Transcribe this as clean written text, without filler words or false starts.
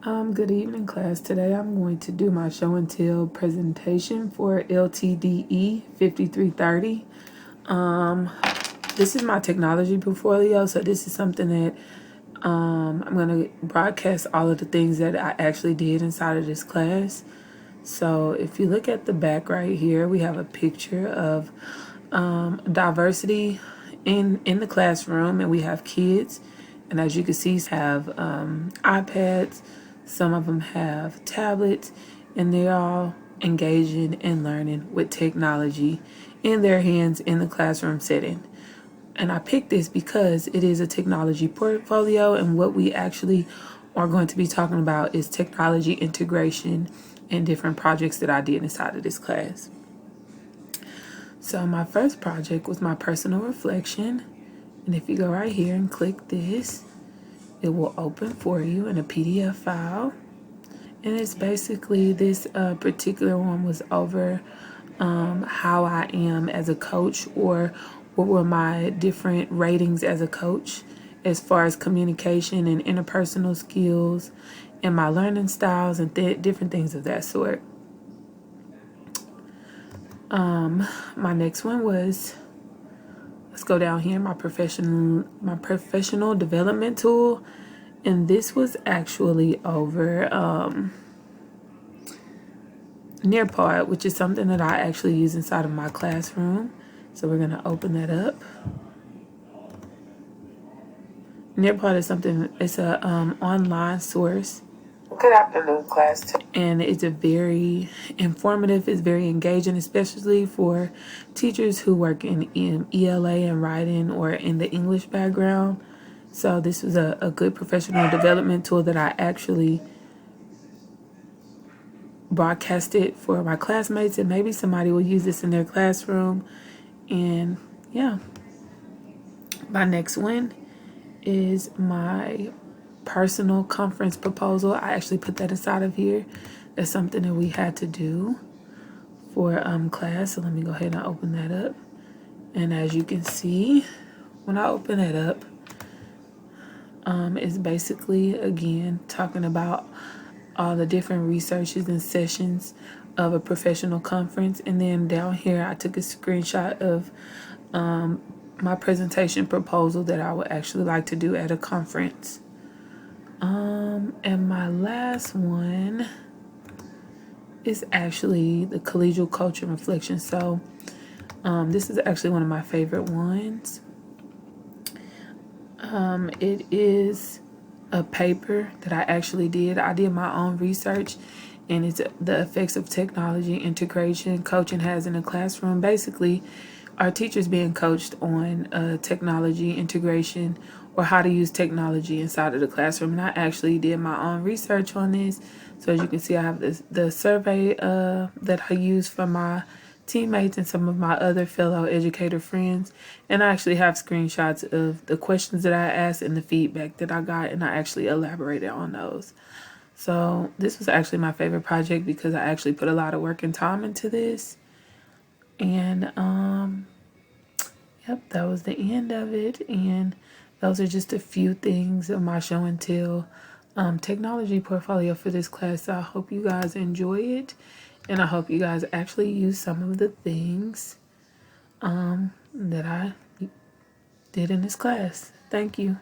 Good evening, class. Today I'm going to do my show and tell presentation for LTDE 5330. This is my technology portfolio, so this is something that I'm going to broadcast all of the things that I actually did inside of this class. So if you look at the back right here, we have a picture of diversity in the classroom, and we have kids, and as you can see, have iPads. Some of them have tablets, and they're all engaging and learning with technology in their hands in the classroom setting. And I picked this because it is a technology portfolio, and what we actually are going to be talking about is technology integration and different projects that I did inside of this class. So my first project was my personal reflection, and if you go right here and click this, it will open for you in a PDF file. And it's basically this particular one was over how I am as a coach, or what were my different ratings as a coach as far as communication and interpersonal skills and my learning styles and different things of that sort. My next one was, let's go down here, my professional development tool, and this was actually over Nearpod, which is something that I actually use inside of my classroom. So we're gonna open that up. Nearpod is something, it's a online source. Good afternoon, class. And it's a very informative, it's very engaging, especially for teachers who work in ELA and writing or in the English background. So this was a good professional development tool that I actually broadcasted for my classmates, and maybe somebody will use this in their classroom. And yeah, my next one is my personal conference proposal. I actually put that inside of here. That's something that we had to do for class. So let me go ahead and open that up. And as you can see, when I open it up, it's basically, again, talking about all the different researches and sessions of a professional conference. And then down here, I took a screenshot of my presentation proposal that I would actually like to do at a conference. And my last one is actually the collegial culture reflection. So this is actually one of my favorite ones. It is a paper that I actually did. I did my own research, and it's the effects of technology integration coaching has in the classroom. Basically, our teachers being coached on technology integration, or how to use technology inside of the classroom. And I actually did my own research on this. So as you can see, I have the survey that I use for my teammates and some of my other fellow educator friends. And I actually have screenshots of the questions that I asked and the feedback that I got, and I actually elaborated on those. So this was actually my favorite project because I actually put a lot of work and time into this. And yep, that was the end of it. And those are just a few things of my show and tell technology portfolio for this class. So I hope you guys enjoy it, and I hope you guys actually use some of the things that I did in this class. Thank you.